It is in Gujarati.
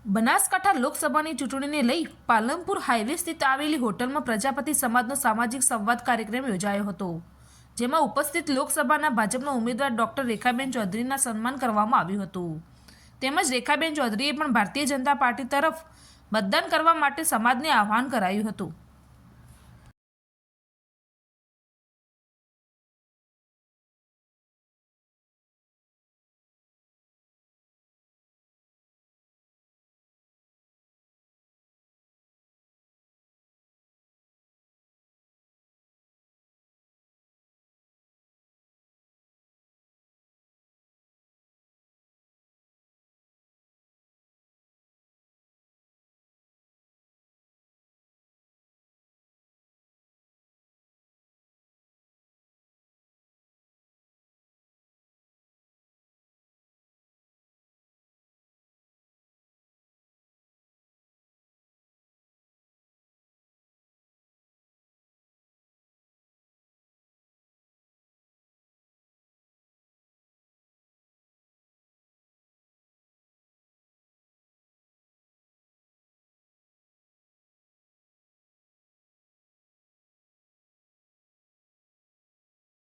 બનાસકાંઠા લોકસભાની ચૂંટણીને લઈ પાલનપુર હાઈવે સ્થિત આવેલી હોટલમાં પ્રજાપતિ સમાજનો સામાજિક સંવાદ કાર્યક્રમ યોજાયો હતો, જેમાં ઉપસ્થિત લોકસભાના ભાજપના ઉમેદવાર ડોક્ટર રેખાબેન ચૌધરીના સન્માન કરવામાં આવ્યું હતું. તેમજ રેખાબેન ચૌધરીએ પણ ભારતીય જનતા પાર્ટી તરફ મતદાન કરવા માટે સમાજને આહ્વાન કરાયું હતું.